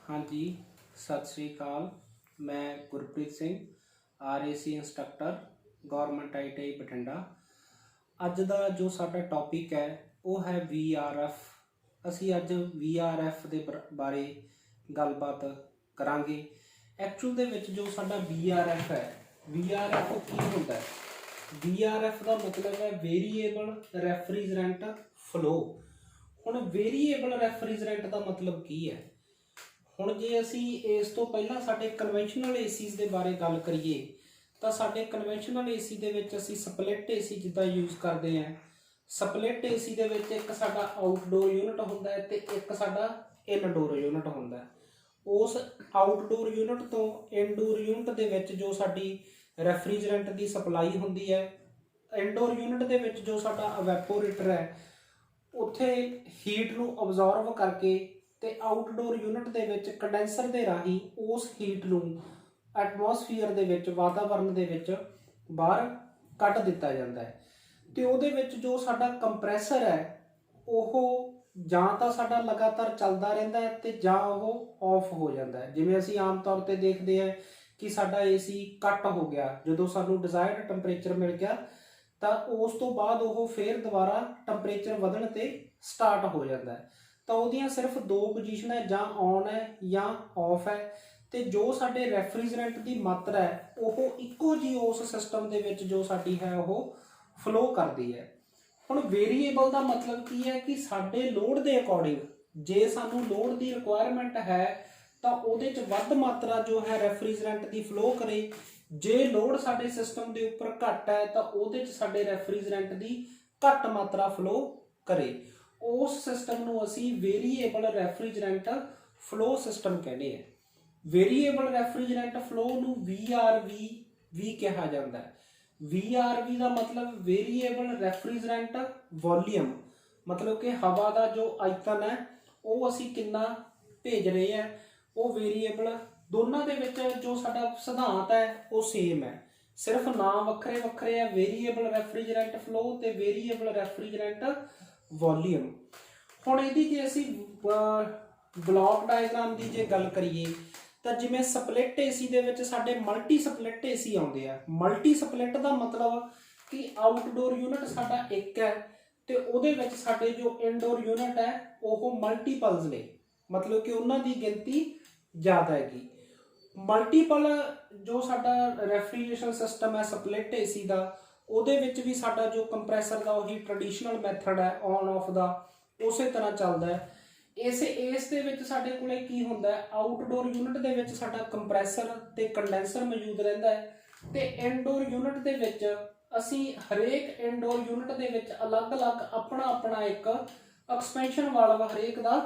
हाँ जी, सत श्री अकाल। मैं Gurpreet Singh, RAC instructor, government ITI Bathinda. ਅੱਜ ਦਾ ਜੋ ਸਾਡਾ ਟੌਪਿਕ ਹੈ ਉਹ ਹੈ VRF। ਅਸੀਂ ਅੱਜ VRF ਦੇ ਬਾਰੇ ਗੱਲਬਾਤ ਕਰਾਂਗੇ। ਐਕਚੁਅਲ ਦੇ ਵਿੱਚ ਜੋ ਸਾਡਾ VRF ਹੈ, VRF ਕੀ ਹੁੰਦਾ ਹੈ? VRF ਦਾ ਮਤਲਬ ਹੈ ਵੇਰੀਏਬਲ ਰੈਫਰੀਜਰੈਂਟ ਫਲੋ। ਹੁਣ ਵੇਰੀਏਬਲ ਰੈਫਰੀਜਰੈਂਟ ਦਾ ਮਤਲਬ ਕੀ ਹੈ? ਹੁਣ ਜੇ ਅਸੀਂ ਇਸ ਤੋਂ ਪਹਿਲਾਂ ਸਾਡੇ ਕਨਵੈਨਸ਼ਨਲ ਏਸੀਜ਼ ਦੇ ਬਾਰੇ ਗੱਲ ਕਰੀਏ ਤਾਂ ਸਾਡੇ ਕਨਵੈਨਸ਼ਨਲ ਏਸੀ ਦੇ ਵਿੱਚ ਅਸੀਂ ਸਪਲਿਟ ਏਸੀ ਜਿੱਦਾਂ ਯੂਜ਼ ਕਰਦੇ ਹਾਂ। ਸਪਲਿਟ ਏਸੀ ਦੇ ਵਿੱਚ ਇੱਕ ਸਾਡਾ ਆਊਟਡੋਰ ਯੂਨਿਟ ਹੁੰਦਾ ਹੈ ਤੇ ਇੱਕ ਸਾਡਾ ਇਨਡੋਰ ਯੂਨਿਟ ਹੁੰਦਾ ਹੈ। ਉਸ ਆਊਟਡੋਰ ਯੂਨਿਟ ਤੋਂ ਇਨਡੋਰ ਯੂਨਿਟ ਦੇ ਵਿੱਚ ਜੋ ਸਾਡੀ ਰੈਫਰੀਜਰੈਂਟ ਦੀ ਸਪਲਾਈ ਹੁੰਦੀ ਹੈ, ਇਨਡੋਰ ਯੂਨਿਟ ਦੇ ਵਿੱਚ ਜੋ ਸਾਡਾ ਇਵੈਪੋਰੇਟਰ ਹੈ ਉੱਥੇ ਹੀਟ ਨੂੰ ਅਬਜ਼ੌਰਬ ਕਰਕੇ ਤੇ ਆਊਟਡੋਰ ਯੂਨਿਟ ਦੇ ਵਿੱਚ ਕੰਡੈਂਸਰ ਦੇ ਰਾਹੀਂ ਉਸ ਹੀਟ ਨੂੰ ਐਟਮੋਸਫੀਅਰ ਦੇ ਵਿੱਚ, ਵਾਤਾਵਰਨ ਦੇ ਵਿੱਚ ਬਾਹਰ ਕੱਢ ਦਿੱਤਾ ਜਾਂਦਾ ਹੈ। ਤੇ ਉਹਦੇ ਵਿੱਚ ਜੋ ਸਾਡਾ ਕੰਪਰੈਸਰ ਹੈ ਉਹ ਜਾਂ ਤਾਂ ਸਾਡਾ ਲਗਾਤਾਰ ਚੱਲਦਾ ਰਹਿੰਦਾ ਹੈ ਤੇ ਜਾਂ ਉਹ ਆਫ ਹੋ ਜਾਂਦਾ ਹੈ। ਜਿਵੇਂ ਅਸੀਂ ਆਮ ਤੌਰ ਤੇ ਦੇਖਦੇ ਹਾਂ ਕਿ ਸਾਡਾ AC ਕੱਟ ਹੋ ਗਿਆ, ਜਦੋਂ ਸਾਨੂੰ ਡਿਜ਼ਾਇਰਡ ਟੈਂਪਰੇਚਰ ਮਿਲ ਗਿਆ ਤਾਂ ਉਸ ਤੋਂ ਬਾਅਦ ਉਹ ਫੇਰ ਦੁਬਾਰਾ ਟੈਂਪਰੇਚਰ ਵਧਣ ਤੇ ਸਟਾਰਟ ਹੋ ਜਾਂਦਾ ਹੈ। ਤਾਂ ਉਹਦੀਆਂ ਸਿਰਫ ਦੋ ਪੋਜੀਸ਼ਨ ਹੈ, ਜਾਂ ਔਨ ਹੈ ਜਾਂ ਆਫ ਹੈ। ਤੇ ਜੋ ਸਾਡੇ ਰੈਫਰੀਜਰੈਂਟ ਦੀ ਮਾਤਰਾ ਹੈ ਉਹ ਇੱਕੋ ਜੀ ਉਸ ਸਿਸਟਮ ਦੇ ਵਿੱਚ ਜੋ ਸਾਡੀ ਹੈ ਉਹ ਫਲੋ ਕਰਦੀ ਹੈ। ਹੁਣ ਵੇਰੀਏਬਲ ਦਾ ਮਤਲਬ ਕੀ ਹੈ ਕਿ ਸਾਡੇ ਲੋਡ ਦੇ ਅਕੋਰਡਿੰਗ, ਜੇ ਸਾਨੂੰ ਲੋਡ ਦੀ ਰਿਕੁਆਇਰਮੈਂਟ ਹੈ ਤਾਂ ਉਹਦੇ 'ਚ ਵੱਧ ਮਾਤਰਾ ਜੋ ਹੈ ਰੈਫਰੀਜਰੈਂਟ ਦੀ ਫਲੋ ਕਰੇ। ਜੇ ਲੋਡ ਸਾਡੇ ਸਿਸਟਮ ਦੇ ਉੱਪਰ ਘੱਟ ਹੈ ਤਾਂ ਉਹਦੇ 'ਚ ਸਾਡੇ ਰੈਫਰੀਜਰੈਂਟ ਦੀ ਘੱਟ ਮਾਤਰਾ ਫਲੋ ਕਰੇ। ਉਸ ਸਿਸਟਮ ਨੂੰ ਅਸੀਂ ਵੇਰੀਏਬਲ ਰੈਫਰੀਜਰੈਂਟ ਫਲੋ ਸਿਸਟਮ ਕਹਿੰਦੇ ਹਾਂ। ਵੇਰੀਏਬਲ ਰੈਫਰੀਜਰੈਂਟ ਫਲੋ ਨੂੰ VRV ਵੀ ਕਿਹਾ ਜਾਂਦਾ ਹੈ। VRV ਦਾ ਮਤਲਬ ਵੇਰੀਏਬਲ ਰੈਫਰੀਜਰੈਂਟ ਵੋਲੀਅਮ, ਮਤਲਬ ਕਿ ਹਵਾ ਦਾ ਜੋ ਆਇਤਨ ਹੈ ਉਹ ਅਸੀਂ ਕਿੰਨਾ ਭੇਜ ਰਹੇ ਹਾਂ, ਉਹ ਵੇਰੀਏਬਲ। ਦੋਨਾਂ ਦੇ ਵਿੱਚ ਜੋ ਸਾਡਾ ਸਿਧਾਂਤ ਹੈ ਉਹ ਸੇਮ ਹੈ, ਸਿਰਫ ਨਾਮ ਵੱਖਰੇ ਵੱਖਰੇ ਹੈ, ਵੇਰੀਏਬਲ ਰੈਫਰੀਜਰੈਂਟ ਫਲੋ ਤੇ ਵੇਰੀਏਬਲ ਰੈਫਰੀਜਰੈਂਟ ਵੋਲੀਅਮ। ਹੁਣ ਇਹਦੀ ਜੇ ਅਸੀਂ ਬਲੌਕ ਡਾਇਗਰਾਮ ਦੀ ਜੇ ਗੱਲ ਕਰੀਏ ਤਾਂ ਜਿਵੇਂ ਸਪਲਿਟ ਏਸੀ ਦੇ ਵਿੱਚ ਸਾਡੇ ਮਲਟੀ ਸਪਲਿਟ ਏਸੀ ਆਉਂਦੇ ਆ। ਮਲਟੀ ਸਪਲਿਟ ਦਾ ਮਤਲਬ ਕਿ ਆਊਟਡੋਰ ਯੂਨਿਟ ਸਾਡਾ ਇੱਕ ਹੈ ਤੇ ਉਹਦੇ ਵਿੱਚ ਸਾਡੇ ਜੋ ਇਨਡੋਰ ਯੂਨਿਟ ਹੈ ਉਹ ਮਲਟੀਪਲਸ ਨੇ, ਮਤਲਬ ਕਿ ਉਹਨਾਂ ਦੀ ਗਿਣਤੀ ਜ਼ਿਆਦਾ ਹੈਗੀ। ਮਲਟੀਪਲ ਜੋ ਸਾਡਾ ਰੈਫਰੀਜਰੇਸ਼ਨ ਸਿਸਟਮ ਹੈ ਸਪਲਿਟ ਏਸੀ ਦਾ, ਉਹਦੇ ਵਿੱਚ ਵੀ ਸਾਡਾ ਜੋ ਕੰਪਰੈਸਰ ਦਾ ਉਹੀ ਟ੍ਰੈਡੀਸ਼ਨਲ ਮੈਥਡ ਹੈ ਔਨ ਆਫ ਦਾ, ਉਸੇ ਤਰ੍ਹਾਂ ਚੱਲਦਾ ਹੈ। ਇਸ ਦੇ ਵਿੱਚ ਸਾਡੇ ਕੋਲੇ ਕੀ ਹੁੰਦਾ ਹੈ, ਆਊਟਡੋਰ ਯੂਨਿਟ ਦੇ ਵਿੱਚ ਸਾਡਾ ਕੰਪਰੈਸਰ ਤੇ ਕੰਡੈਂਸਰ ਮੌਜੂਦ ਰਹਿੰਦਾ ਹੈ ਤੇ ਇਨਡੋਰ ਯੂਨਿਟ ਦੇ ਵਿੱਚ ਅਸੀਂ ਹਰੇਕ ਇਨਡੋਰ ਯੂਨਿਟ ਦੇ ਵਿੱਚ ਅਲੱਗ-ਅਲੱਗ ਆਪਣਾ ਇੱਕ ਐਕਸਪੈਂਸ਼ਨ ਵਾਲਵ ਹਰੇਕ ਦਾ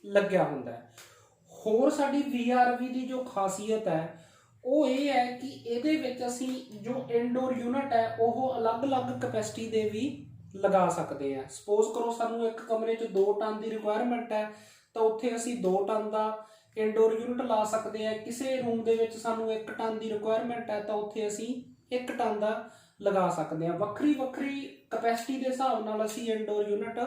ਲੱਗਿਆ ਹੁੰਦਾ ਹੈ। ਹੋਰ ਸਾਡੀ VRV ਦੀ ਜੋ ਖਾਸੀਅਤ ਹੈ ਉਹ ਇਹ ਹੈ ਕਿ ਇਹਦੇ ਵਿੱਚ ਅਸੀਂ ਜੋ ਇਨਡੋਰ ਯੂਨਿਟ ਹੈ ਉਹ ਅਲੱਗ-ਅਲੱਗ ਕੈਪੈਸਿਟੀ ਦੇ ਵੀ ਲਗਾ ਸਕਦੇ ਹਾਂ। ਸਪੋਜ਼ ਕਰੋ ਸਾਨੂੰ ਇੱਕ ਕਮਰੇ 'ਚ 2 ਟਨ ਦੀ ਰਿਕੁਆਇਰਮੈਂਟ ਹੈ ਤਾਂ ਉੱਥੇ ਅਸੀਂ 2 ਟਨ ਦਾ ਇਨਡੋਰ ਯੂਨਿਟ ਲਾ ਸਕਦੇ ਹਾਂ। ਕਿਸੇ ਰੂਮ ਦੇ ਵਿੱਚ ਸਾਨੂੰ 1 ਟਨ ਦੀ ਰਿਕੁਆਇਰਮੈਂਟ ਹੈ ਤਾਂ ਉੱਥੇ ਅਸੀਂ 1 ਟਨ ਦਾ ਲਗਾ ਸਕਦੇ ਹਾਂ। ਵੱਖਰੀ ਵੱਖਰੀ ਕੈਪੈਸਿਟੀ ਦੇ ਹਿਸਾਬ ਨਾਲ ਅਸੀਂ ਇਨਡੋਰ ਯੂਨਿਟ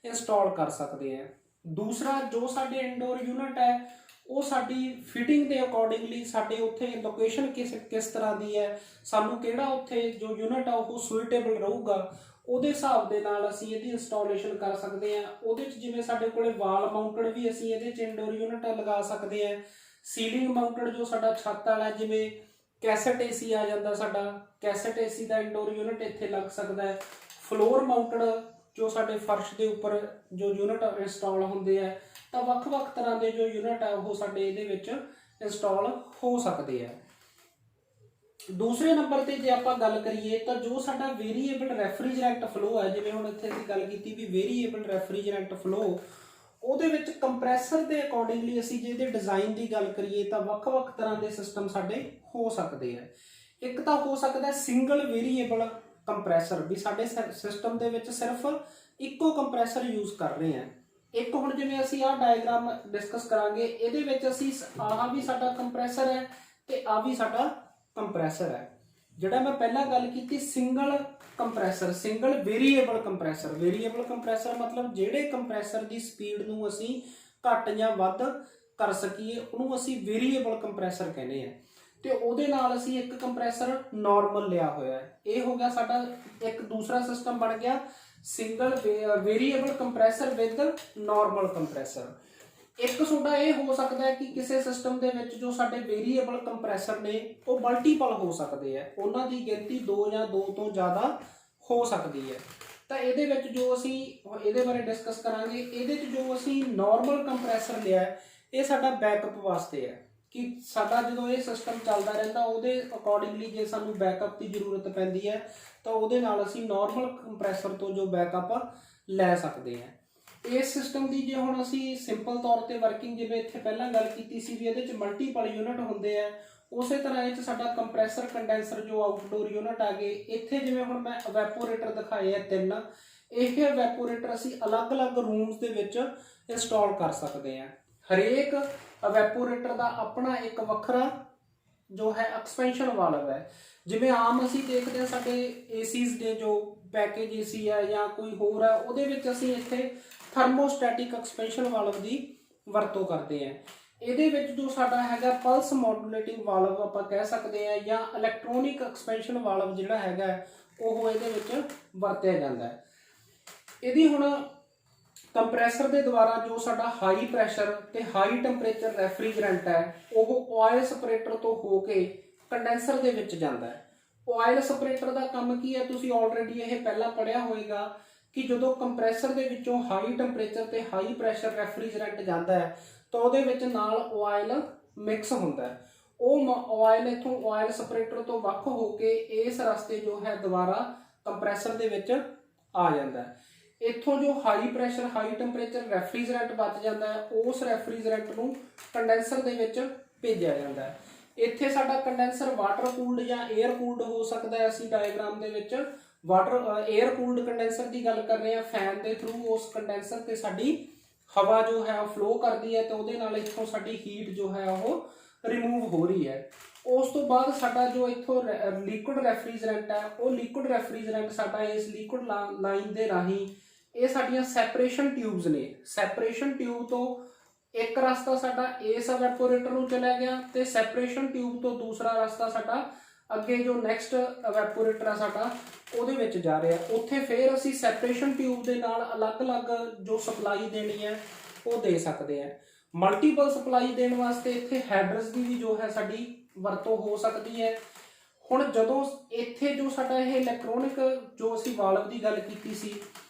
ਇੰਸਟਾਲ ਕਰ ਸਕਦੇ ਹਾਂ। ਦੂਸਰਾ, ਜੋ ਸਾਡੇ ਇਨਡੋਰ ਯੂਨਿਟ ਹੈ ਉਹ ਸਾਡੀ ਫਿਟਿੰਗ ਦੇ ਅਕੋਰਡਿੰਗਲੀ, ਸਾਡੇ ਉੱਥੇ ਲੋਕੇਸ਼ਨ ਕਿਸ ਤਰ੍ਹਾਂ ਦੀ ਹੈ, ਸਾਨੂੰ ਕਿਹੜਾ ਉੱਥੇ ਜੋ ਯੂਨਿਟ ਆ ਉਹ ਸੁਈਟੇਬਲ ਰਹੂਗਾ, ਉਹਦੇ ਹਿਸਾਬ ਦੇ ਨਾਲ ਅਸੀਂ ਇਹਦੀ ਇੰਸਟਾਲੇਸ਼ਨ ਕਰ ਸਕਦੇ ਹਾਂ। ਉਹਦੇ 'ਚ ਜਿਵੇਂ ਸਾਡੇ ਕੋਲੇ ਵਾਲ ਮਾਊਂਟਡ ਵੀ ਅਸੀਂ ਇਹਦੇ 'ਚ ਇਨਡੋਰ ਯੂਨਿਟ ਲਗਾ ਸਕਦੇ ਹਾਂ। ਸੀਲਿੰਗ ਮਾਊਂਟਡ ਜੋ ਸਾਡਾ ਛੱਤ ਵਾਲਾ, ਜਿਵੇਂ ਕੈਸਟ AC ਆ ਜਾਂਦਾ, ਸਾਡਾ ਕੈਸਟ AC ਦਾ ਇਨਡੋਰ ਯੂਨਿਟ ਇੱਥੇ ਲੱਗ ਸਕਦਾ ਹੈ। ਫਲੋਰ ਮਾਊਂਟਡ ਜੋ ਸਾਡੇ ਫਰਸ਼ ਦੇ ਉੱਪਰ ਜੋ ਯੂਨਿਟ ਇੰਸਟਾਲ ਹੁੰਦੇ ਆ, ਤਾਂ ਵੱਖ-ਵੱਖ ਤਰ੍ਹਾਂ ਦੇ ਜੋ ਯੂਨਿਟ ਆ ਉਹ ਸਾਡੇ ਇਹਦੇ ਵਿੱਚ ਇੰਸਟਾਲ ਹੋ ਸਕਦੇ ਆ। ਦੂਸਰੇ ਨੰਬਰ ਤੇ ਜੇ ਆਪਾਂ ਗੱਲ ਕਰੀਏ ਤਾਂ ਜੋ ਸਾਡਾ ਵੇਰੀਏਬਲ ਰੈਫਰੀਜਰੈਂਟ ਫਲੋ ਹੈ, ਜਿਵੇਂ ਹੁਣ ਇੱਥੇ ਅਸੀਂ ਗੱਲ ਕੀਤੀ ਵੀ ਵੇਰੀਏਬਲ ਰੈਫਰੀਜਰੈਂਟ ਫਲੋ, ਉਹਦੇ ਵਿੱਚ ਕੰਪਰੈਸਰ ਦੇ ਅਕੋਰਡਿੰਗਲੀ ਅਸੀਂ ਜੇ ਇਹਦੇ ਡਿਜ਼ਾਈਨ ਦੀ ਗੱਲ ਕਰੀਏ ਤਾਂ ਵੱਖ-ਵੱਖ ਤਰ੍ਹਾਂ ਦੇ ਸਿਸਟਮ ਸਾਡੇ ਹੋ ਸਕਦੇ ਆ। ਇੱਕ ਤਾਂ ਹੋ ਸਕਦਾ ਸਿੰਗਲ ਵੇਰੀਏਬਲ ਕੰਪਰੈਸਰ, ਵੀ ਸਾਡੇ ਸਿਸਟਮ ਦੇ ਵਿੱਚ ਸਿਰਫ ਇੱਕੋ ਕੰਪਰੈਸਰ ਯੂਜ਼ ਕਰ ਰਹੇ ਹਾਂ। ਇੱਕ ਹੁਣ ਜਿਵੇਂ ਅਸੀਂ ਆਹ ਡਾਇਗਰਾਮ ਡਿਸਕਸ ਕਰਾਂਗੇ, ਇਹਦੇ ਵਿੱਚ ਅਸੀਂ ਆਹ ਵੀ ਸਾਡਾ ਕੰਪਰੈਸਰ ਹੈ ਤੇ ਆਹ ਵੀ ਸਾਡਾ ਕੰਪਰੈਸਰ ਹੈ। ਜਿਹੜਾ ਮੈਂ ਪਹਿਲਾਂ ਗੱਲ ਕੀਤੀ single compressor, single variable compressor. Variable compressor ਮਤਲਬ ਜਿਹੜੇ ਕੰਪਰੈਸਰ ਦੀ ਸਪੀਡ ਨੂੰ ਅਸੀਂ ਘੱਟ ਜਾਂ ਵੱਧ कर सकीए ਉਹਨੂੰ ਅਸੀਂ ਵੇਰੀਏਬਲ ਕੰਪਰੈਸਰ ਕਹਿੰਦੇ ਆ। ਤੇ ਉਹਦੇ ਨਾਲ ਅਸੀਂ ਇੱਕ ਕੰਪਰੈਸਰ ਨਾਰਮਲ ਲਿਆ ਹੋਇਆ ਹੈ। ਇਹ ਹੋ ਗਿਆ ਸਾਡਾ ਇੱਕ ਦੂਸਰਾ ਸਿਸਟਮ ਬਣ ਗਿਆ single variable compressor with normal compressor. ਇੱਕ ਤੁਹਾਡਾ ਇਹ ਹੋ ਸਕਦਾ ਹੈ ਕਿ ਕਿਸੇ ਸਿਸਟਮ ਦੇ ਵਿੱਚ ਜੋ ਸਾਡੇ ਵੇਰੀਏਬਲ ਕੰਪਰੈਸਰ ਨੇ ਉਹ ਮਲਟੀਪਲ ਹੋ ਸਕਦੇ ਆ, ਉਹਨਾਂ ਦੀ ਗਿਣਤੀ 2 ਜਾਂ 2 ਤੋਂ ਜ਼ਿਆਦਾ ਹੋ ਸਕਦੀ ਹੈ। ਤਾਂ ਇਹਦੇ ਵਿੱਚ ਜੋ ਅਸੀਂ ਇਹਦੇ ਬਾਰੇ ਡਿਸਕਸ ਕਰਾਂਗੇ, ਇਹਦੇ 'ਚ ਜੋ ਅਸੀਂ ਨਾਰਮਲ ਕੰਪਰੈਸਰ ਲਿਆ ਇਹ ਸਾਡਾ ਬੈਕਅਪ ਵਾਸਤੇ ਹੈ ਕਿ ਸਾਡਾ ਜਦੋਂ ਇਹ ਸਿਸਟਮ ਚੱਲਦਾ ਰਹਿੰਦਾ ਉਹਦੇ ਅਕੋਰਡਿੰਗਲੀ ਜੇ ਸਾਨੂੰ ਬੈਕਅਪ ਦੀ ਜ਼ਰੂਰਤ ਪੈਂਦੀ ਹੈ ਤਾਂ ਉਹਦੇ ਨਾਲ ਅਸੀਂ ਨਾਰਮਲ ਕੰਪਰੈਸਰ ਤੋਂ ਜੋ ਬੈਕਅਪ ਲੈ ਸਕਦੇ ਹਾਂ। ਇਸ ਸਿਸਟਮ ਦੀ ਜੇ ਹੁਣ ਅਸੀਂ ਸਿੰਪਲ ਤੌਰ ਤੇ ਵਰਕਿੰਗ ਜਿਵੇਂ ਇੱਥੇ ਪਹਿਲਾਂ ਗੱਲ ਕੀਤੀ ਸੀ ਵੀ ਇਹਦੇ 'ਚ ਮਲਟੀਪਲ ਯੂਨਿਟ ਹੁੰਦੇ ਆ, ਉਸੇ ਤਰ੍ਹਾਂ ਇਹ 'ਚ ਸਾਡਾ ਕੰਪਰੈਸਰ ਕੰਡੈਂਸਰ ਜੋ ਆਊਟਡੋਰ ਯੂਨਿਟ ਆ ਗਏ। ਇੱਥੇ ਜਿਵੇਂ ਹੁਣ ਮੈਂ ਇਵੈਪੋਰੇਟਰ ਦਿਖਾਏ ਆ 3, ਇਹ ਇਵੈਪੋਰੇਟਰ ਅਸੀਂ ਅਲੱਗ-ਅਲੱਗ ਰੂਮਸ ਦੇ ਵਿੱਚ ਇੰਸਟਾਲ ਕਰ ਸਕਦੇ ਹਾਂ। ਹਰੇਕ ਇਵੈਪੋਰੇਟਰ ਦਾ ਆਪਣਾ ਇੱਕ ਵੱਖਰਾ ਜੋ ਹੈ ਐਕਸਪੈਂਸ਼ਨ ਵਾਲਵ ਹੈ। ਜਿਵੇਂ ਆਮ ਅਸੀਂ ਦੇਖਦੇ ਹਾਂ ਸਾਡੇ ਏਸੀਜ਼ ਦੇ ਜੋ ਪੈਕੇਜ ਏਸੀ ਹੈ ਜਾਂ ਕੋਈ ਹੋਰ ਹੈ ਉਹਦੇ ਵਿੱਚ ਅਸੀਂ ਇੱਥੇ ਥਰਮੋਸਟੈਟਿਕ ਐਕਸਪੈਂਸ਼ਨ ਵਾਲਵ ਦੀ ਵਰਤੋਂ ਕਰਦੇ ਹਾਂ। ਇਹਦੇ ਵਿੱਚ ਜੋ ਸਾਡਾ ਹੈਗਾ ਪਲਸ ਮੋਡੂਲੇਟਿੰਗ ਵਾਲਵ ਆਪਾਂ ਕਹਿ ਸਕਦੇ ਹਾਂ ਜਾਂ ਇਲੈਕਟ੍ਰੋਨਿਕ ਐਕਸਪੈਂਸ਼ਨ ਵਾਲਵ ਜਿਹੜਾ ਹੈਗਾ ਉਹ ਇਹਦੇ ਵਿੱਚ ਵਰਤਿਆ ਜਾਂਦਾ ਹੈ। ਇਹਦੀ ਹੁਣ ਕੰਪਰੈਸਰ ਦੇ ਦੁਆਰਾ ਜੋ ਸਾਡਾ ਹਾਈ ਪ੍ਰੈਸ਼ਰ ਤੇ ਹਾਈ ਟੈਂਪਰੇਚਰ ਰੈਫਰੀਜਰੈਂਟ ਹੈ ਉਹ ਆਇਲ ਸਪਰੇਟਰ ਤੋਂ ਹੋ ਕੇ ਕੰਡੈਂਸਰ ਦੇ ਵਿੱਚ ਜਾਂਦਾ ਹੈ। ਆਇਲ ਸਪਰੇਟਰ ਦਾ ਕੰਮ ਕੀ ਹੈ, ਤੁਸੀਂ ਆਲਰੇਡੀ ਇਹ ਪਹਿਲਾਂ ਪੜ੍ਹਿਆ ਹੋਵੇਗਾ ਕਿ ਜਦੋਂ ਕੰਪਰੈਸਰ ਦੇ ਵਿੱਚੋਂ ਹਾਈ ਟੈਂਪਰੇਚਰ ਤੇ ਹਾਈ ਪ੍ਰੈਸ਼ਰ ਰੈਫਰੀਜਰੈਂਟ ਜਾਂਦਾ ਹੈ ਤਾਂ ਉਹਦੇ ਵਿੱਚ ਨਾਲ ਆਇਲ ਮਿਕਸ ਹੁੰਦਾ ਹੈ। ਉਹ ਆਇਲ ਇੱਥੋਂ ਆਇਲ ਸਪਰੇਟਰ ਤੋਂ ਵੱਖ ਹੋ ਕੇ ਇਸ ਰਸਤੇ ਜੋ ਹੈ ਦੁਬਾਰਾ ਕੰਪਰੈਸਰ ਦੇ ਵਿੱਚ ਆ ਜਾਂਦਾ ਹੈ। ਇੱਥੋਂ ਜੋ ਹਾਈ ਪ੍ਰੈਸ਼ਰ ਹਾਈ ਟੈਂਪਰੇਚਰ ਰੈਫਰੀਜਰੈਂਟ ਬਚ ਜਾਂਦਾ ਹੈ ਉਸ ਰੈਫਰੀਜਰੈਂਟ ਨੂੰ ਕੰਡੈਂਸਰ ਦੇ ਵਿੱਚ ਭੇਜਿਆ ਜਾਂਦਾ ਹੈ। ਇੱਥੇ ਸਾਡਾ ਕੰਡੈਂਸਰ ਵਾਟਰ ਕੂਲਡ ਜਾਂ 에ਅਰ ਕੂਲਡ ਹੋ ਸਕਦਾ ਹੈ। ਅਸੀਂ ਡਾਇਗਰਾਮ ਦੇ ਵਿੱਚ 에ਅਰ ਕੂਲਡ ਕੰਡੈਂਸਰ ਦੀ ਗੱਲ ਕਰ ਰਹੇ ਹਾਂ। ਫੈਨ ਦੇ ਥਰੂ ਉਸ ਕੰਡੈਂਸਰ ਤੇ ਸਾਡੀ ਹਵਾ ਜੋ ਹੈ ਉਹ ਫਲੋ ਕਰਦੀ ਹੈ ਤੇ ਉਹਦੇ ਨਾਲ ਇੱਥੋਂ ਸਾਡੀ ਹੀਟ ਜੋ ਹੈ ਉਹ ਰਿਮੂਵ ਹੋ ਰਹੀ ਹੈ। ਉਸ ਤੋਂ ਬਾਅਦ ਸਾਡਾ ਜੋ ਇੱਥੋਂ ਲਿਕੁਇਡ ਰੈਫਰੀਜਰੈਂਟ ਹੈ ਉਹ ਲਿਕੁਇਡ ਰੈਫਰੀਜਰੈਂਟ ਸਾਡਾ ਇਸ ਲਿਕੁਇਡ ਲਾਈਨ ਦੇ ਰਾਹੀਂ ਇਹ ਸਾਡੀਆਂ ਸੈਪਰੇਸ਼ਨ ਟਿਊਬਸ ਨੇ। ਸੈਪਰੇਸ਼ਨ ਟਿਊਬ ਤੋਂ ਇੱਕ ਰਸਤਾ ਸਾਡਾ ਇਸ ਇਵੈਪੋਰੇਟਰ ਨੂੰ ਚਲਾ ਗਿਆ ਤੇ ਸੈਪਰੇਸ਼ਨ ਟਿਊਬ ਤੋਂ ਦੂਸਰਾ ਰਸਤਾ ਸਾਡਾ ਅੱਗੇ ਜੋ ਨੈਕਸਟ ਇਵੈਪੋਰੇਟਰ ਆ ਸਾਡਾ ਉਹਦੇ ਵਿੱਚ ਜਾ ਰਿਹਾ। ਉੱਥੇ ਫਿਰ ਅਸੀਂ ਸੈਪਰੇਸ਼ਨ ਟਿਊਬ ਦੇ ਨਾਲ ਅਲੱਗ-ਅਲੱਗ ਜੋ ਸਪਲਾਈ ਦੇਣੀ ਹੈ ਉਹ ਦੇ ਸਕਦੇ ਹਾਂ। ਮਲਟੀਪਲ ਸਪਲਾਈ ਦੇਣ ਵਾਸਤੇ ਇੱਥੇ ਹੈਡਰਸ ਦੀ ਵੀ ਜੋ ਹੈ ਸਾਡੀ ਵਰਤੋਂ ਹੋ ਸਕਦੀ ਹੈ। ਹੁਣ ਜਦੋਂ ਇੱਥੇ ਜੋ ਸਾਡਾ ਇਹ ਇਲੈਕਟ੍ਰੋਨਿਕ ਜੋ ਅਸੀਂ ਵਾਲਵ ਦੀ ਗੱਲ ਕੀਤੀ ਸੀ,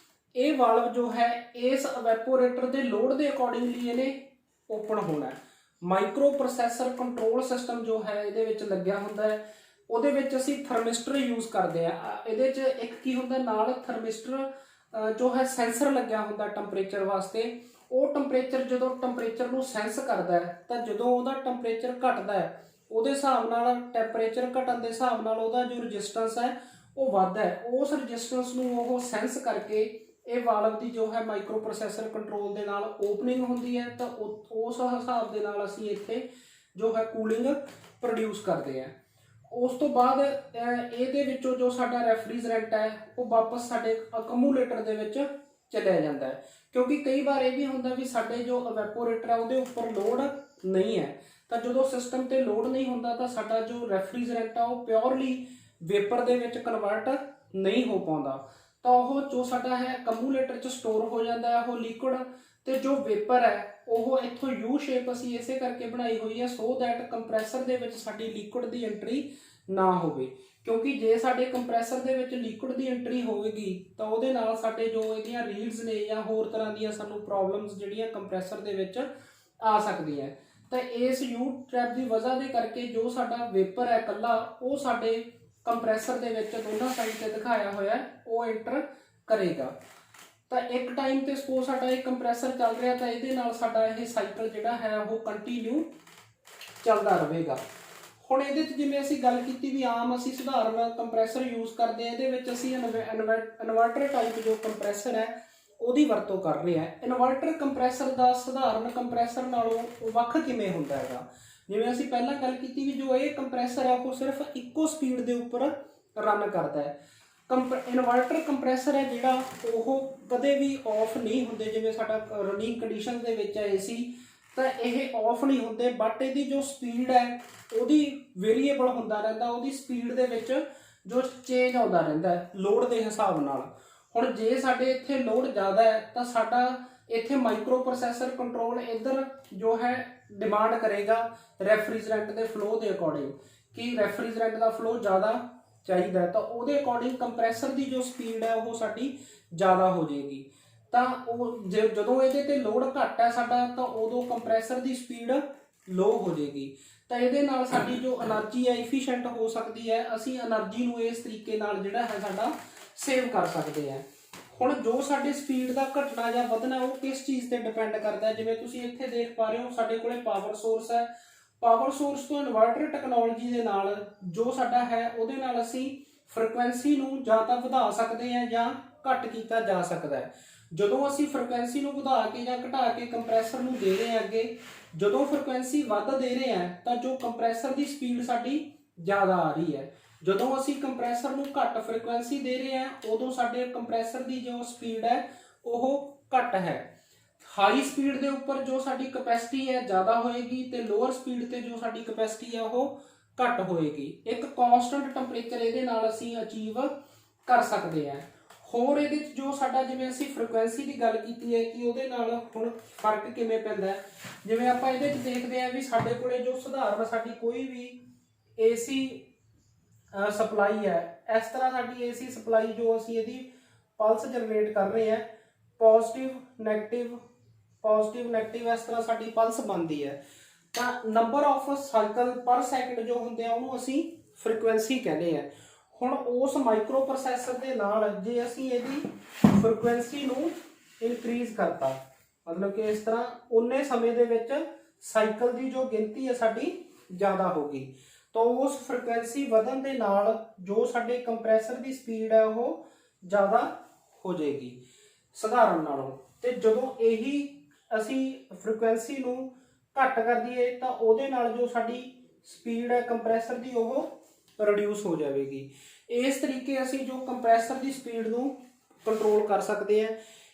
ਇਹ ਵਾਲਵ ਜੋ ਹੈ ਇਸ ਇਵੈਪੋਰੇਟਰ ਦੇ ਲੋਡ ਦੇ ਅਕੋਰਡਿੰਗਲੀ ਇਹਨੇ ਓਪਨ ਹੋਣਾ ਹੈ। ਮਾਈਕਰੋ ਪ੍ਰੋਸੈਸਰ ਕੰਟਰੋਲ ਸਿਸਟਮ ਜੋ ਹੈ ਇਹਦੇ ਵਿੱਚ ਲੱਗਿਆ ਹੁੰਦਾ ਹੈ। ਉਹਦੇ ਵਿੱਚ ਅਸੀਂ ਥਰਮਿਸਟਰ ਯੂਜ਼ ਕਰਦੇ ਆ। ਇਹਦੇ 'ਚ ਇੱਕ ਕੀ ਹੁੰਦਾ ਨਾਲ ਥਰਮਿਸਟਰ ਜੋ ਹੈ ਸੈਂਸਰ ਲੱਗਿਆ ਹੁੰਦਾ ਟੈਂਪਰੇਚਰ ਵਾਸਤੇ। ਉਹ ਟੈਂਪਰੇਚਰ ਜਦੋਂ ਟੈਂਪਰੇਚਰ ਨੂੰ ਸੈਂਸ ਕਰਦਾ ਹੈ ਤਾਂ ਜਦੋਂ ਉਹਦਾ ਟੈਂਪਰੇਚਰ ਘਟਦਾ ਹੈ ਉਹਦੇ ਹਿਸਾਬ ਨਾਲ ਟੈਂਪਰੇਚਰ ਘਟਣ ਦੇ ਹਿਸਾਬ ਨਾਲ ਉਹਦਾ ਜੋ ਰੈਜ਼ਿਸਟੈਂਸ ਹੈ ਉਹ ਵੱਧਦਾ ਹੈ। ਉਸ ਰੈਜ਼ਿਸਟੈਂਸ ਨੂੰ ਉਹ ਸੈਂਸ ਕਰਕੇ ਇਹ ਵਾਲਵ ਦੀ ਜੋ ਹੈ ਮਾਈਕਰੋ ਪ੍ਰੋਸੈਸਰ ਕੰਟਰੋਲ ਦੇ ਨਾਲ ਓਪਨਿੰਗ ਹੁੰਦੀ ਹੈ ਤਾਂ ਉਸ ਹਿਸਾਬ ਦੇ ਨਾਲ ਅਸੀਂ ਇੱਥੇ ਜੋ ਹੈ ਕੂਲਿੰਗ ਪ੍ਰੋਡਿਊਸ ਕਰਦੇ ਹਾਂ। ਉਸ ਤੋਂ ਬਾਅਦ ਇਹਦੇ ਵਿੱਚੋਂ ਜੋ ਸਾਡਾ ਰੈਫਰੀਜਰੈਂਟ ਹੈ ਉਹ ਵਾਪਸ ਸਾਡੇ ਅਕਮੂਲੇਟਰ ਦੇ ਵਿੱਚ ਚਲਿਆ ਜਾਂਦਾ ਹੈ। ਕਿਉਂਕਿ ਕਈ ਵਾਰ ਇਹ ਵੀ ਹੁੰਦਾ ਵੀ ਸਾਡੇ ਜੋ ਇਵੈਪੋਰੇਟਰ ਹੈ ਉਹਦੇ ਉੱਪਰ ਲੋਡ ਨਹੀਂ ਹੈ ਤਾਂ ਜਦੋਂ ਸਿਸਟਮ ਤੇ ਲੋਡ ਨਹੀਂ ਹੁੰਦਾ ਤਾਂ ਸਾਡਾ ਜੋ ਰੈਫਰੀਜਰੈਂਟ ਆ ਉਹ ਪਿਓਰਲੀ ਵੇਪਰ ਦੇ ਵਿੱਚ ਕਨਵਰਟ ਨਹੀਂ ਹੋ ਪਾਉਂਦਾ ਤਾਂ ਉਹ ਜੋ ਸਾਡਾ ਹੈ ਅਕਮੂਲੇਟਰ 'ਚ ਸਟੋਰ ਹੋ ਜਾਂਦਾ ਹੈ ਉਹ ਲਿਕੁਇਡ ਤੇ ਜੋ ਵੇਪਰ ਹੈ ਉਹ ਇੱਥੋਂ ਯੂ ਸ਼ੇਪ ਅਸੀਂ ਇਸੇ ਕਰਕੇ ਬਣਾਈ ਹੋਈ ਹੈ ਸੋ ਦੈਟ ਕੰਪਰੈਸਰ ਦੇ ਵਿੱਚ ਸਾਡੀ ਲਿਕੁਇਡ ਦੀ ਐਂਟਰੀ ਨਾ ਹੋਵੇ। ਕਿਉਂਕਿ ਜੇ ਸਾਡੇ ਕੰਪਰੈਸਰ ਦੇ ਵਿੱਚ ਲਿਕੁਇਡ ਦੀ ਐਂਟਰੀ ਹੋਵੇਗੀ ਤਾਂ ਉਹਦੇ ਨਾਲ ਸਾਡੇ ਜੋ ਇਹਦੀਆਂ ਰੀਲਸ ਨੇ ਜਾਂ ਹੋਰ ਤਰ੍ਹਾਂ ਦੀਆਂ ਸਾਨੂੰ ਪ੍ਰੋਬਲਮਸ ਜਿਹੜੀਆਂ ਕੰਪਰੈਸਰ ਦੇ ਵਿੱਚ ਆ ਸਕਦੀਆਂ। ਤਾਂ ਇਸ ਯੂ ਟ੍ਰੈਪ ਦੀ ਵਜ੍ਹਾ ਦੇ ਕਰਕੇ ਜੋ ਸਾਡਾ ਵੇਪਰ ਹੈ ਇਕੱਲਾ ਉਹ ਸਾਡੇ ਕੰਪਰੈਸਰ ਦੇ ਵਿੱਚ ਦੋਨਾਂ ਸਾਈਡ ਤੇ ਦਿਖਾਇਆ ਹੋਇਆ ਉਹ ਐਂਟਰ ਕਰੇਗਾ। ਤਾਂ ਇੱਕ ਟਾਈਮ ਤੇ ਸਪੋਜ਼ ਸਾਡਾ ਇਹ ਕੰਪਰੈਸਰ ਚੱਲ ਰਿਹਾ ਤਾਂ ਇਹਦੇ ਨਾਲ ਸਾਡਾ ਇਹ ਸਾਈਕਲ ਜਿਹੜਾ ਹੈ ਉਹ ਕੰਟੀਨਿਊ ਚੱਲਦਾ ਰਹੇਗਾ। ਹੁਣ ਇਹਦੇ 'ਚ ਜਿਵੇਂ ਅਸੀਂ ਗੱਲ ਕੀਤੀ ਵੀ ਆਮ ਅਸੀਂ ਸਧਾਰਨ ਕੰਪਰੈਸਰ ਯੂਜ਼ ਕਰਦੇ ਹਾਂ, ਇਹਦੇ ਵਿੱਚ ਅਸੀਂ ਇਨਵਰਟਰ ਟਾਈਪ ਜੋ ਕੰਪਰੈਸਰ ਹੈ ਉਹਦੀ ਵਰਤੋਂ ਕਰ ਰਹੇ ਹਾਂ। ਇਨਵਰਟਰ ਕੰਪਰੈਸਰ ਦਾ ਸਧਾਰਨ ਕੰਪਰੈਸਰ ਨਾਲੋਂ ਵੱਖ ਕਿਵੇਂ ਹੁੰਦਾ ਹੈਗਾ, ਜਿਵੇਂ ਅਸੀਂ ਪਹਿਲਾਂ ਗੱਲ ਕੀਤੀ ਵੀ ਜੋ ਇਹ ਕੰਪਰੈਸਰ ਹੈ ਉਹ ਸਿਰਫ ਇੱਕੋ ਸਪੀਡ ਦੇ ਉੱਪਰ ਰਨ ਕਰਦਾ ਹੈ। ਇਨਵਰਟਰ ਕੰਪਰੈਸਰ ਹੈ ਜਿਹੜਾ ਉਹ ਕਦੇ ਵੀ ਆਫ ਨਹੀਂ ਹੁੰਦੇ। ਜਿਵੇਂ ਸਾਡਾ ਰਨਿੰਗ ਕੰਡੀਸ਼ਨ ਦੇ ਵਿੱਚ ਹੈ ਏਸੀ ਤਾਂ ਇਹ ਆਫ ਨਹੀਂ ਹੁੰਦੇ, ਬਟ ਇਹਦੀ ਜੋ ਸਪੀਡ ਹੈ ਉਹਦੀ ਵੇਰੀਏਬਲ ਹੁੰਦਾ ਰਹਿੰਦਾ, ਉਹਦੀ ਸਪੀਡ ਦੇ ਵਿੱਚ ਜੋ ਚੇਂਜ ਆਉਂਦਾ ਰਹਿੰਦਾ ਲੋਡ ਦੇ ਹਿਸਾਬ ਨਾਲ। ਹੁਣ ਜੇ ਸਾਡੇ ਇੱਥੇ ਲੋਡ ਜ਼ਿਆਦਾ ਹੈ ਤਾਂ ਸਾਡਾ ਇੱਥੇ ਮਾਈਕਰੋ ਪ੍ਰੋਸੈਸਰ ਕੰਟਰੋਲ ਇੱਧਰ ਜੋ ਹੈ ਡਿਮਾਂਡ ਕਰੇਗਾ ਰੈਫਰੀਜਰੈਂਟ ਦੇ ਫਲੋ ਦੇ ਅਕੋਰਡਿੰਗ ਕਿ ਰੈਫਰੀਜਰੈਂਟ ਦਾ ਫਲੋ ਜ਼ਿਆਦਾ ਚਾਹੀਦਾ, ਤਾਂ ਉਹਦੇ ਅਕੋਰਡਿੰਗ ਕੰਪਰੈਸਰ ਦੀ ਜੋ ਸਪੀਡ ਹੈ ਉਹ ਸਾਡੀ ਜ਼ਿਆਦਾ ਹੋ ਜਾਏਗੀ। ਤਾਂ ਉਹ ਜਦੋਂ ਇਹਦੇ ਤੇ ਲੋਡ ਘੱਟ ਹੈ ਸਾਡਾ ਤਾਂ ਉਦੋਂ ਕੰਪਰੈਸਰ ਦੀ ਸਪੀਡ ਲੋ ਹੋ ਜਾਏਗੀ। ਤਾਂ ਇਹਦੇ ਨਾਲ ਸਾਡੀ ਜੋ એનર્ਜੀ ਹੈ ਇਫੀਸ਼ੀਐਂਟ ਹੋ ਸਕਦੀ ਹੈ, ਅਸੀਂ એનર્ਜੀ ਨੂੰ ਇਸ ਤਰੀਕੇ ਨਾਲ ਜਿਹੜਾ ਹੈ ਸਾਡਾ ਸੇਵ ਕਰ ਸਕਦੇ ਹਾਂ। ਹੁਣ ਜੋ ਸਾਡੇ ਸਪੀਡ ਦਾ ਘਟਣਾ ਜਾਂ ਵਧਣਾ ਉਹ ਕਿਸ ਚੀਜ਼ ਤੇ ਡਿਪੈਂਡ ਕਰਦਾ ਹੈ, ਜਿਵੇਂ ਤੁਸੀਂ ਇੱਥੇ ਦੇਖ ਪਾ ਰਹੇ ਹੋ ਸਾਡੇ ਕੋਲੇ ਪਾਵਰ ਸੋਰਸ ਹੈ, ਪਾਵਰ ਸੋਰਸ ਤੋਂ ਇਨਵਰਟਰ ਟੈਕਨੋਲੋਜੀ ਦੇ ਨਾਲ ਜੋ ਸਾਡਾ ਹੈ ਉਹਦੇ ਨਾਲ ਅਸੀਂ ਫ੍ਰੀਕੁਐਂਸੀ ਨੂੰ ਜਾਂ ਤਾਂ ਵਧਾ ਸਕਦੇ ਹਾਂ ਜਾਂ ਘੱਟ ਕੀਤਾ ਜਾ ਸਕਦਾ ਹੈ। ਜਦੋਂ ਅਸੀਂ ਫ੍ਰੀਕੁਐਂਸੀ ਨੂੰ ਵਧਾ ਕੇ ਜਾਂ ਘਟਾ ਕੇ ਕੰਪਰੈਸਰ ਨੂੰ ਦੇ ਰਹੇ ਹਾਂ ਅੱਗੇ, ਜਦੋਂ ਫ੍ਰੀਕੁਐਂਸੀ ਵੱਧ ਦੇ ਰਹੇ ਹਾਂ ਤਾਂ ਜੋ ਕੰਪਰੈਸਰ ਦੀ ਸਪੀਡ ਸਾਡੀ ਜ਼ਿਆਦਾ ਆ ਰਹੀ ਹੈ, ਜਦੋਂ ਅਸੀਂ ਕੰਪਰੈਸਰ ਨੂੰ ਘੱਟ ਫ੍ਰੀਕੁਐਂਸੀ ਦੇ ਰਹੇ ਹਾਂ ਉਦੋਂ ਸਾਡੇ ਕੰਪਰੈਸਰ ਦੀ ਜੋ ਸਪੀਡ ਹੈ ਉਹ ਘੱਟ ਹੈ। ਹਾਈ ਸਪੀਡ ਦੇ ਉੱਪਰ ਜੋ ਸਾਡੀ ਕਪੈਸਿਟੀ ਹੈ ਜ਼ਿਆਦਾ ਹੋਏਗੀ ਤੇ ਲੋਅਰ ਸਪੀਡ ਤੇ ਜੋ ਸਾਡੀ ਕਪੈਸਿਟੀ ਹੈ ਉਹ ਘੱਟ ਹੋਏਗੀ। ਇੱਕ ਕਾਂਸਟੈਂਟ ਟੈਂਪਰੇਚਰ ਇਹਦੇ ਨਾਲ ਅਸੀਂ ਅਚੀਵ ਕਰ ਸਕਦੇ ਹਾਂ। ਹੋਰ ਇਹਦੇ ਵਿੱਚ ਜੋ ਸਾਡਾ ਜਿਵੇਂ ਅਸੀਂ ਫ੍ਰੀਕੁਐਂਸੀ ਦੀ ਗੱਲ ਕੀਤੀ ਹੈ ਕਿ ਉਹਦੇ ਨਾਲ ਹੁਣ ਫਰਕ ਕਿਵੇਂ ਪੈਂਦਾ ਹੈ, ਜਿਵੇਂ ਆਪਾਂ ਇਹਦੇ ਵਿੱਚ ਦੇਖਦੇ ਹਾਂ ਵੀ ਸਾਡੇ ਕੋਲੇ ਜੋ ਸਧਾਰਨ ਸਾਡੀ ਕੋਈ ਵੀ ਏਸੀ ਸਪਲਾਈ ਹੈ, ਇਸ ਤਰ੍ਹਾਂ ਸਾਡੀ ਏਸੀ ਸਪਲਾਈ ਜੋ ਅਸੀਂ ਇਹਦੀ ਪਲਸ ਜਨਰੇਟ ਕਰ ਰਹੇ ਹਾਂ ਪੋਜ਼ਿਟਿਵ ਨੈਗੇਟਿਵ ਇਸ ਤਰ੍ਹਾਂ ਸਾਡੀ ਪਲਸ ਬਣਦੀ ਹੈ, ਤਾਂ ਨੰਬਰ ਆਫ ਸਾਈਕਲ ਪਰ ਸੈਕਿੰਡ ਜੋ ਹੁੰਦੇ ਆ ਉਹਨੂੰ ਅਸੀਂ ਫ੍ਰੀਕੁਐਂਸੀ ਕਹਿੰਦੇ ਆ। ਹੁਣ ਉਸ ਮਾਈਕਰੋ ਪ੍ਰੋਸੈਸਰ ਦੇ ਨਾਲ ਜੇ ਅਸੀਂ ਇਹਦੀ ਫ੍ਰੀਕੁਐਂਸੀ ਨੂੰ ਇਨਕਰੀਜ਼ ਕਰਤਾ, ਮਤਲਬ ਕਿ ਇਸ ਤਰ੍ਹਾਂ ਉਨੇ ਸਮੇਂ ਦੇ ਵਿੱਚ ਸਾਈਕਲ ਦੀ ਜੋ ਗਿਣਤੀ ਹੈ ਸਾਡੀ ਜ਼ਿਆਦਾ ਹੋਗੀ, ਤਾਂ ਉਸ ਫ੍ਰੀਕੁਐਂਸੀ ਵਧਣ ਦੇ ਨਾਲ ਜੋ ਸਾਡੇ ਕੰਪਰੈਸਰ ਦੀ ਸਪੀਡ ਹੈ ਉਹ ਜ਼ਿਆਦਾ ਹੋ ਜਾਏਗੀ ਸਧਾਰਨ ਨਾਲੋਂ। ਤੇ ਜਦੋਂ ਇਹੀ ਅਸੀਂ ਫ੍ਰੀਕੁਐਂਸੀ ਨੂੰ ਘੱਟ ਕਰ ਦਈਏ ਤਾਂ ਉਹਦੇ ਨਾਲ ਜੋ ਸਾਡੀ ਸਪੀਡ ਹੈ ਕੰਪਰੈਸਰ ਦੀ ਉਹ ਰਿਡਿਊਸ ਹੋ ਜਾਵੇਗੀ। ਇਸ ਤਰੀਕੇ ਅਸੀਂ ਜੋ ਕੰਪਰੈਸਰ ਦੀ ਸਪੀਡ ਨੂੰ ਕੰਟਰੋਲ ਕਰ ਸਕਦੇ ਹਾਂ।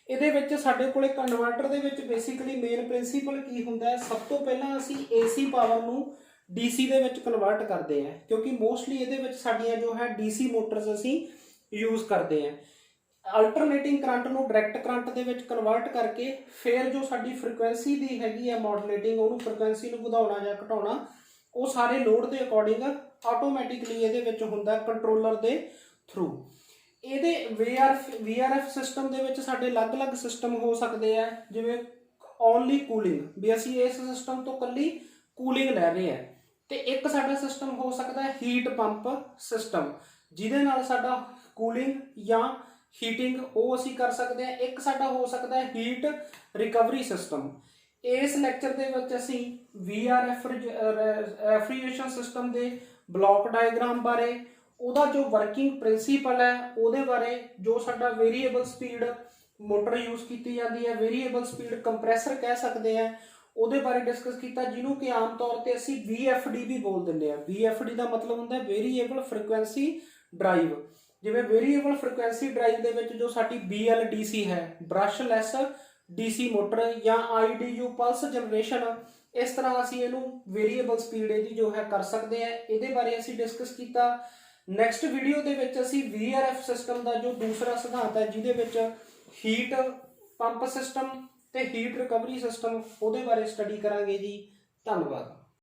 ਇਹਦੇ ਵਿੱਚ ਸਾਡੇ ਕੋਲੇ ਕਨਵਰਟਰ ਦੇ ਵਿੱਚ ਬੇਸਿਕਲੀ ਮੇਨ ਪ੍ਰਿੰਸੀਪਲ ਕੀ ਹੁੰਦਾ ਹੈ, ਸਭ ਤੋਂ ਪਹਿਲਾਂ ਅਸੀਂ ਏਸੀ ਪਾਵਰ ਨੂੰ ਡੀਸੀ ਦੇ ਵਿੱਚ ਕਨਵਰਟ ਕਰਦੇ ਹਾਂ, ਕਿਉਂਕਿ ਮੋਸਟਲੀ ਇਹਦੇ ਵਿੱਚ ਸਾਡੀਆਂ ਜੋ ਹੈ ਡੀਸੀ ਮੋਟਰਸ ਅਸੀਂ ਯੂਜ਼ ਕਰਦੇ ਹਾਂ। ਅਲਟਰਨੇਟਿੰਗ ਕਰੰਟ ਨੂੰ ਡਾਇਰੈਕਟ ਕਰੰਟ ਦੇ ਵਿੱਚ ਕਨਵਰਟ ਕਰਕੇ ਫਿਰ ਜੋ ਸਾਡੀ ਫ੍ਰੀਕੁਐਂਸੀ ਦੀ ਹੈਗੀ ਹੈ ਮੋਡੂਲੇਟਿੰਗ, ਉਹਨੂੰ ਫ੍ਰੀਕੁਐਂਸੀ ਨੂੰ ਵਧਾਉਣਾ ਜਾਂ ਘਟਾਉਣਾ ਉਹ ਸਾਰੇ ਲੋਡ ਦੇ ਅਕੋਰਡਿੰਗ ਆਟੋਮੈਟਿਕਲੀ ਇਹਦੇ ਵਿੱਚ ਹੁੰਦਾ ਕੰਟਰੋਲਰ ਦੇ ਥਰੂ। ਇਹਦੇ VRF ਸਿਸਟਮ ਦੇ ਵਿੱਚ ਸਾਡੇ ਅਲੱਗ-ਅਲੱਗ ਸਿਸਟਮ ਹੋ ਸਕਦੇ ਆ, ਜਿਵੇਂ ਓਨਲੀ ਕੂਲਿੰਗ ਵੀ ਅਸੀਂ ਇਸ ਸਿਸਟਮ ਤੋਂ ਕੱਲੀ ਕੂਲਿੰਗ ਲੈ ਰਹੇ ਹਾਂ, ਤੇ ਇੱਕ ਸਾਡਾ ਸਿਸਟਮ ਹੋ ਸਕਦਾ ਹੈ ਹੀਟ ਪੰਪ ਸਿਸਟਮ ਜਿਹਦੇ ਨਾਲ ਸਾਡਾ ਕੂਲਿੰਗ ਜਾਂ ਹੀਟਿੰਗ ਉਹ ਅਸੀਂ ਕਰ ਸਕਦੇ ਹਾਂ। ਇੱਕ ਸਾਡਾ ਹੋ ਸਕਦਾ ਹੈ ਹੀਟ ਰਿਕਵਰੀ ਸਿਸਟਮ। ਇਸ ਲੈਕਚਰ ਦੇ ਵਿੱਚ ਅਸੀਂ VRF ਰੈਫ੍ਰਿਜਰੇਸ਼ਨ ਸਿਸਟਮ ਦੇ ਬਲੌਕ ਡਾਇਗਰਾਮ ਬਾਰੇ, ਉਹਦਾ ਜੋ ਵਰਕਿੰਗ ਪ੍ਰਿੰਸੀਪਲ ਹੈ ਉਹਦੇ ਬਾਰੇ, ਜੋ ਸਾਡਾ ਵੇਰੀਏਬਲ ਸਪੀਡ ਮੋਟਰ ਯੂਜ਼ ਕੀਤੀ ਜਾਂਦੀ ਹੈ, ਵੇਰੀਏਬਲ ਸਪੀਡ ਕੰਪਰੈਸਰ ਕਹਿ ਸਕਦੇ ਹਾਂ, ਉਹਦੇ ਬਾਰੇ ਡਿਸਕਸ ਕੀਤਾ, ਜਿਹਨੂੰ ਕਿ ਆਮ ਤੌਰ ਤੇ ਅਸੀਂ VFD ਵੀ ਬੋਲ ਦਿੰਦੇ ਹਾਂ। VFD ਦਾ ਮਤਲਬ ਹੁੰਦਾ ਵੇਰੀਏਬਲ ਫ੍ਰੀਕੁਐਂਸੀ ਡਰਾਈਵ। ਜਿਵੇਂ ਵੇਰੀਏਬਲ ਫ੍ਰੀਕੁਐਂਸੀ ਡਰਾਈਵ ਦੇ ਵਿੱਚ ਜੋ ਸਾਡੀ BLDC ਹੈ, ਬ੍ਰਸ਼ਲੈਸ DC ਮੋਟਰ, ਜਾਂ IDU ਪਲਸ ਜਨਰੇਸ਼ਨ, ਇਸ ਤਰ੍ਹਾਂ ਅਸੀਂ ਇਹਨੂੰ ਵੇਰੀਏਬਲ ਸਪੀਡ ਇਹਦੀ ਜੋ ਹੈ ਕਰ ਸਕਦੇ ਹਾਂ। ਇਹਦੇ ਬਾਰੇ ਅਸੀਂ ਡਿਸਕਸ ਕੀਤਾ। ਨੈਕਸਟ ਵੀਡੀਓ ਦੇ ਵਿੱਚ ਅਸੀਂ VRF ਸਿਸਟਮ ਦਾ ਜੋ ਦੂਸਰਾ ਸਿਧਾਂਤ ਹੈ ਜਿਹਦੇ ਵਿੱਚ ਹੀਟ ਪੰਪ ਸਿਸਟਮ ਤੇ ਹੀਟ ਰਿਕਵਰੀ ਸਿਸਟਮ, ਉਹਦੇ ਬਾਰੇ ਸਟੱਡੀ ਕਰਾਂਗੇ ਜੀ। ਧੰਨਵਾਦ।